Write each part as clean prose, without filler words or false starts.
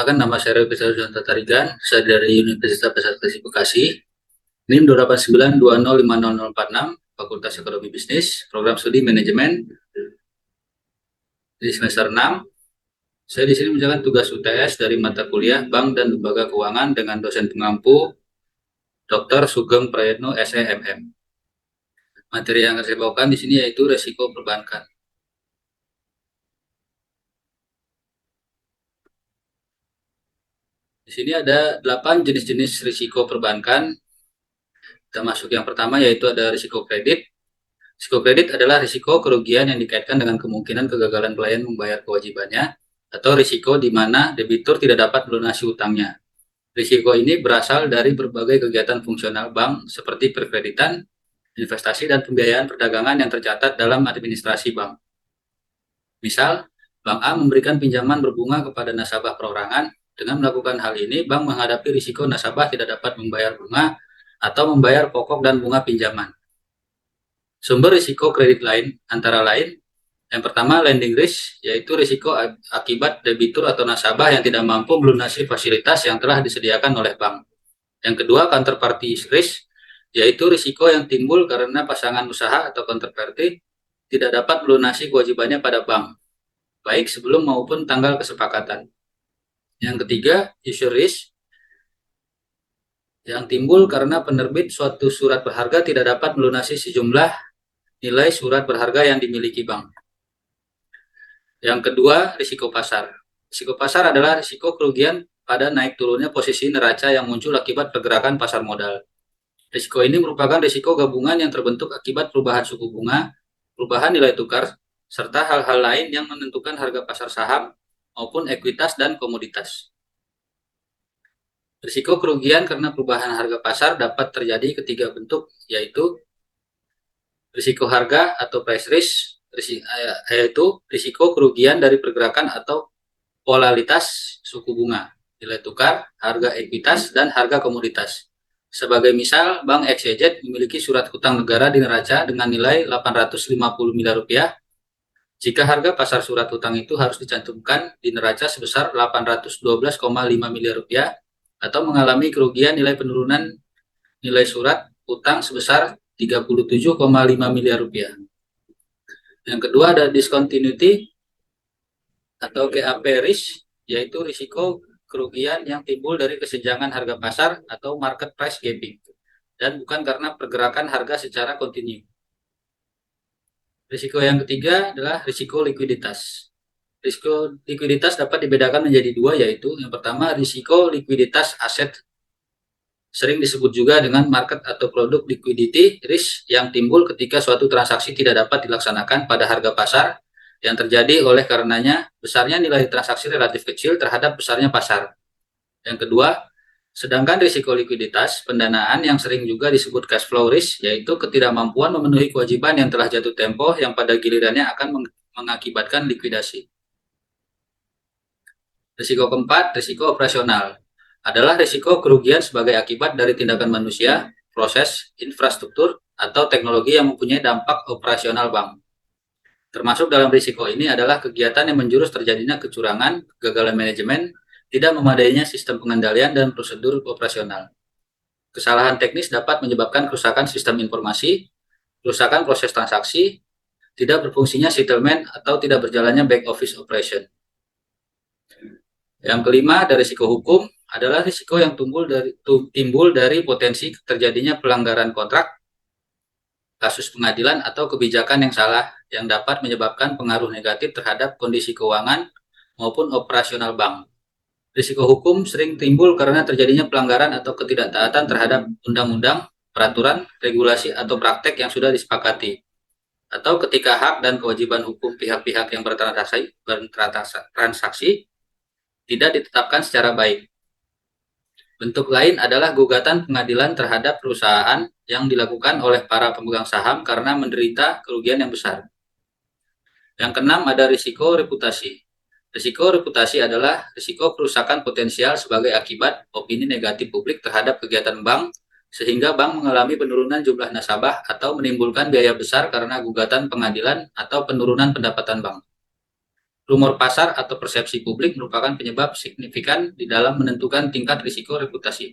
Perkenalkan, nama saya Revi Sarjanta Tarigan, saya dari Universitas Pesat Bekasi, NIM 289205046, Fakultas Ekonomi Bisnis, Program Studi Manajemen di semester 6. Saya di sini menjalankan tugas UTS dari mata kuliah Bank dan Lembaga Keuangan dengan dosen pengampu Dr. Sugeng Prayetno SEMM. Materi yang akan saya bawakan di sini yaitu resiko perbankan. Di sini ada 8 jenis-jenis risiko perbankan. Termasuk yang pertama yaitu ada risiko kredit. Risiko kredit adalah risiko kerugian yang dikaitkan dengan kemungkinan kegagalan klien membayar kewajibannya atau risiko di mana debitur tidak dapat melunasi utangnya. Risiko ini berasal dari berbagai kegiatan fungsional bank seperti perkreditan, investasi, dan pembiayaan perdagangan yang tercatat dalam administrasi bank. Misal, Bank A memberikan pinjaman berbunga kepada nasabah perorangan. Dengan melakukan hal ini, bank menghadapi risiko nasabah tidak dapat membayar bunga atau membayar pokok dan bunga pinjaman. Sumber risiko kredit lain antara lain, yang pertama lending risk, yaitu risiko akibat debitur atau nasabah yang tidak mampu melunasi fasilitas yang telah disediakan oleh bank. Yang kedua counterparty risk, yaitu risiko yang timbul karena pasangan usaha atau counterparty tidak dapat melunasi kewajibannya pada bank, baik sebelum maupun tanggal kesepakatan. Yang ketiga issue risk, yang timbul karena penerbit suatu surat berharga tidak dapat melunasi sejumlah nilai surat berharga yang dimiliki bank. Yang kedua, risiko pasar. Risiko pasar adalah risiko kerugian pada naik turunnya posisi neraca yang muncul akibat pergerakan pasar modal. Risiko ini merupakan risiko gabungan yang terbentuk akibat perubahan suku bunga, perubahan nilai tukar, serta hal-hal lain yang menentukan harga pasar saham maupun ekuitas dan komoditas. Risiko kerugian karena perubahan harga pasar dapat terjadi ketiga bentuk, yaitu risiko harga atau price risk, yaitu risiko kerugian dari pergerakan atau volatilitas suku bunga, nilai tukar, harga ekuitas, dan harga komoditas. Sebagai misal, Bank XYZ memiliki surat hutang negara di neraca dengan nilai 850 miliar rupiah. Jika harga pasar surat hutang itu harus dicantumkan di neraca sebesar 812,5 miliar rupiah atau mengalami kerugian nilai penurunan nilai surat hutang sebesar 37,5 miliar rupiah. Yang kedua ada discontinuity atau GAP risk, yaitu risiko kerugian yang timbul dari kesenjangan harga pasar atau market price gapping dan bukan karena pergerakan harga secara kontinu. Risiko yang ketiga adalah risiko likuiditas. Risiko likuiditas dapat dibedakan menjadi dua, yaitu yang pertama risiko likuiditas aset, sering disebut juga dengan market atau produk liquidity risk, yang timbul ketika suatu transaksi tidak dapat dilaksanakan pada harga pasar yang terjadi oleh karenanya besarnya nilai transaksi relatif kecil terhadap besarnya pasar. Yang kedua, sedangkan risiko likuiditas pendanaan yang sering juga disebut cash flow risk, yaitu ketidakmampuan memenuhi kewajiban yang telah jatuh tempo yang pada gilirannya akan mengakibatkan likuidasi. Risiko keempat, risiko operasional, adalah risiko kerugian sebagai akibat dari tindakan manusia, proses, infrastruktur, atau teknologi yang mempunyai dampak operasional bank. Termasuk dalam risiko ini adalah kegiatan yang menjurus terjadinya kecurangan, kegagalan manajemen, tidak memadainya sistem pengendalian dan prosedur operasional. Kesalahan teknis dapat menyebabkan kerusakan sistem informasi, kerusakan proses transaksi, tidak berfungsinya settlement, atau tidak berjalannya back office operation. Yang kelima, ada risiko hukum, adalah risiko yang timbul dari potensi terjadinya pelanggaran kontrak, kasus pengadilan, atau kebijakan yang salah yang dapat menyebabkan pengaruh negatif terhadap kondisi keuangan maupun operasional bank. Risiko hukum sering timbul karena terjadinya pelanggaran atau ketidaktaatan terhadap undang-undang, peraturan, regulasi, atau praktek yang sudah disepakati, atau ketika hak dan kewajiban hukum pihak-pihak yang bertransaksi tidak ditetapkan secara baik. Bentuk lain adalah gugatan pengadilan terhadap perusahaan yang dilakukan oleh para pemegang saham karena menderita kerugian yang besar. Yang keenam ada risiko reputasi. Risiko reputasi adalah risiko kerusakan potensial sebagai akibat opini negatif publik terhadap kegiatan bank, sehingga bank mengalami penurunan jumlah nasabah atau menimbulkan biaya besar karena gugatan pengadilan atau penurunan pendapatan bank. Rumor pasar atau persepsi publik merupakan penyebab signifikan di dalam menentukan tingkat risiko reputasi.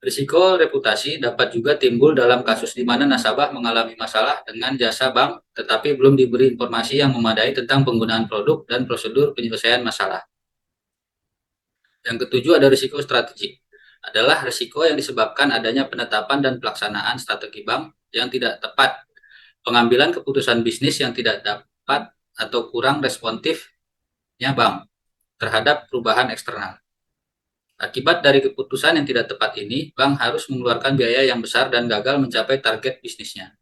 Risiko reputasi dapat juga timbul dalam kasus di mana nasabah mengalami masalah dengan jasa bank, tetapi belum diberi informasi yang memadai tentang penggunaan produk dan prosedur penyelesaian masalah. Yang ketujuh ada risiko strategik. Adalah risiko yang disebabkan adanya penetapan dan pelaksanaan strategi bank yang tidak tepat, pengambilan keputusan bisnis yang tidak dapat atau kurang responsifnya bank terhadap perubahan eksternal. Akibat dari keputusan yang tidak tepat ini, bank harus mengeluarkan biaya yang besar dan gagal mencapai target bisnisnya.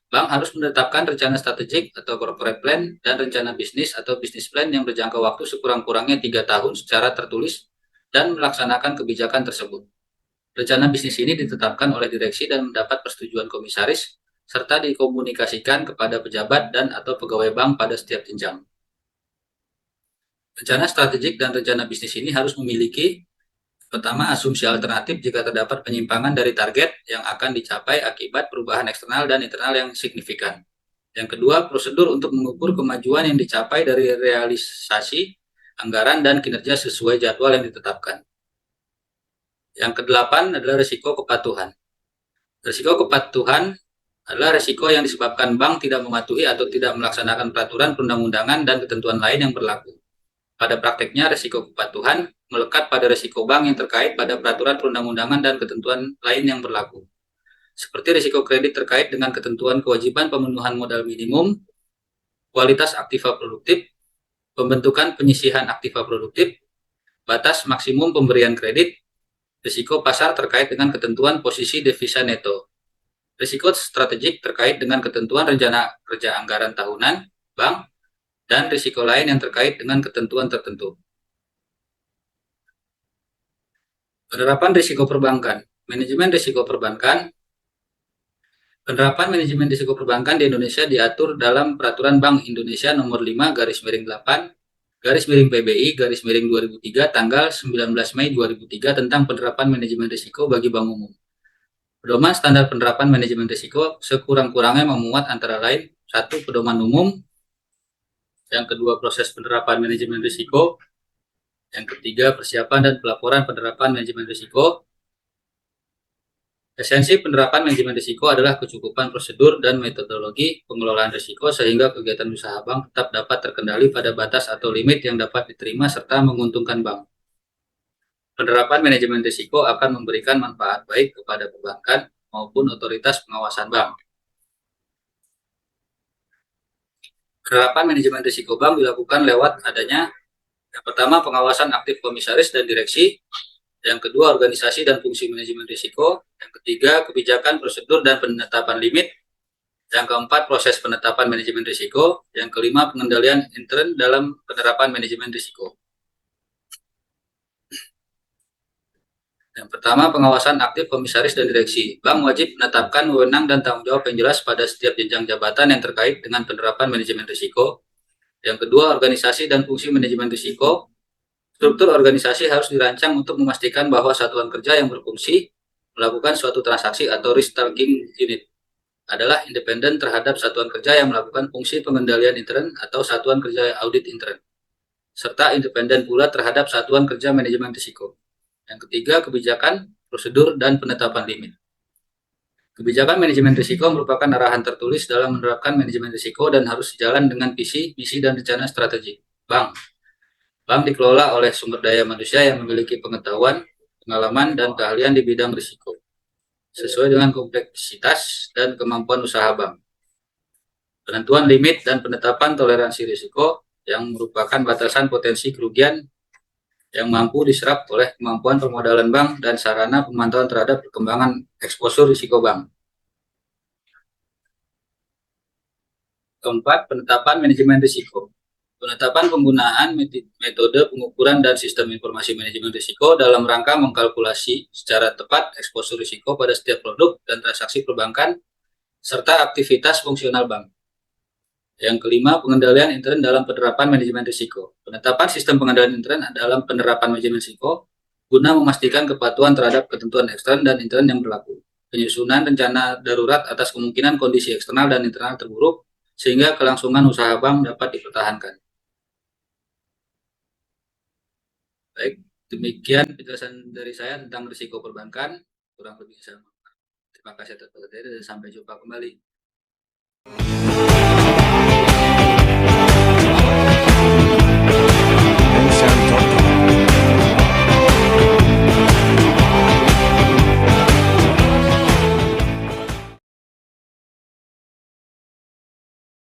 Bank harus menetapkan rencana strategik atau corporate plan dan rencana bisnis atau business plan yang berjangka waktu sekurang-kurangnya 3 tahun secara tertulis dan melaksanakan kebijakan tersebut. Rencana bisnis ini ditetapkan oleh direksi dan mendapat persetujuan komisaris, serta dikomunikasikan kepada pejabat dan atau pegawai bank pada setiap jenjang. Rencana strategik dan rencana bisnis ini harus memiliki pertama, asumsi alternatif jika terdapat penyimpangan dari target yang akan dicapai akibat perubahan eksternal dan internal yang signifikan. Yang kedua, prosedur untuk mengukur kemajuan yang dicapai dari realisasi anggaran dan kinerja sesuai jadwal yang ditetapkan. Yang kedelapan adalah risiko kepatuhan. Risiko kepatuhan adalah risiko yang disebabkan bank tidak mematuhi atau tidak melaksanakan peraturan perundang-undangan dan ketentuan lain yang berlaku. Pada prakteknya, risiko kepatuhan melekat pada risiko bank yang terkait pada peraturan perundang-undangan dan ketentuan lain yang berlaku. Seperti risiko kredit terkait dengan ketentuan kewajiban pemenuhan modal minimum, kualitas aktiva produktif, pembentukan penyisihan aktiva produktif, batas maksimum pemberian kredit, risiko pasar terkait dengan ketentuan posisi devisa neto, risiko strategik terkait dengan ketentuan rencana kerja anggaran tahunan bank, dan risiko lain yang terkait dengan ketentuan tertentu. Penerapan risiko perbankan. Manajemen risiko perbankan. Penerapan manajemen risiko perbankan di Indonesia diatur dalam Peraturan Bank Indonesia Nomor 5/8/PBI/2003 tanggal 19 Mei 2003 tentang penerapan manajemen risiko bagi bank umum. Pedoman standar penerapan manajemen risiko sekurang-kurangnya memuat antara lain: 1. Pedoman umum. Yang kedua, proses penerapan manajemen risiko. Yang ketiga, persiapan dan pelaporan penerapan manajemen risiko. Esensi penerapan manajemen risiko adalah kecukupan prosedur dan metodologi pengelolaan risiko sehingga kegiatan usaha bank tetap dapat terkendali pada batas atau limit yang dapat diterima serta menguntungkan bank. Penerapan manajemen risiko akan memberikan manfaat baik kepada perbankan maupun otoritas pengawasan bank. Penerapan manajemen risiko bank dilakukan lewat adanya yang pertama, pengawasan aktif komisaris dan direksi. Yang kedua, organisasi dan fungsi manajemen risiko. Yang ketiga, kebijakan, prosedur, dan penetapan limit. Yang keempat, proses penetapan manajemen risiko. Yang kelima, pengendalian intern dalam penerapan manajemen risiko. Yang pertama, pengawasan aktif komisaris dan direksi. Bank wajib menetapkan wewenang dan tanggung jawab yang jelas pada setiap jenjang jabatan yang terkait dengan penerapan manajemen risiko. Yang kedua, organisasi dan fungsi manajemen risiko. Struktur organisasi harus dirancang untuk memastikan bahwa satuan kerja yang berfungsi melakukan suatu transaksi atau risk taking unit adalah independen terhadap satuan kerja yang melakukan fungsi pengendalian intern atau satuan kerja audit intern, serta independen pula terhadap satuan kerja manajemen risiko. Yang ketiga, kebijakan, prosedur, dan penetapan limit. Kebijakan manajemen risiko merupakan arahan tertulis dalam menerapkan manajemen risiko dan harus sejalan dengan visi, misi, dan rencana strategi bank. Bank dikelola oleh sumber daya manusia yang memiliki pengetahuan, pengalaman, dan keahlian di bidang risiko, sesuai dengan kompleksitas dan kemampuan usaha bank. Penentuan limit dan penetapan toleransi risiko yang merupakan batasan potensi kerugian yang mampu diserap oleh kemampuan permodalan bank dan sarana pemantauan terhadap perkembangan eksposur risiko bank. Keempat, penetapan manajemen risiko. Penetapan penggunaan metode pengukuran dan sistem informasi manajemen risiko dalam rangka mengkalkulasi secara tepat eksposur risiko pada setiap produk dan transaksi perbankan serta aktivitas fungsional bank. Yang kelima, pengendalian intern dalam penerapan manajemen risiko. Penetapan sistem pengendalian intern dalam penerapan manajemen risiko guna memastikan kepatuhan terhadap ketentuan ekstern dan intern yang berlaku. Penyusunan rencana darurat atas kemungkinan kondisi eksternal dan internal terburuk sehingga kelangsungan usaha bank dapat dipertahankan. Baik, demikian penjelasan dari saya tentang risiko perbankan, kurang lebih sama. Terima kasih atas perhatiannya dan sampai jumpa kembali.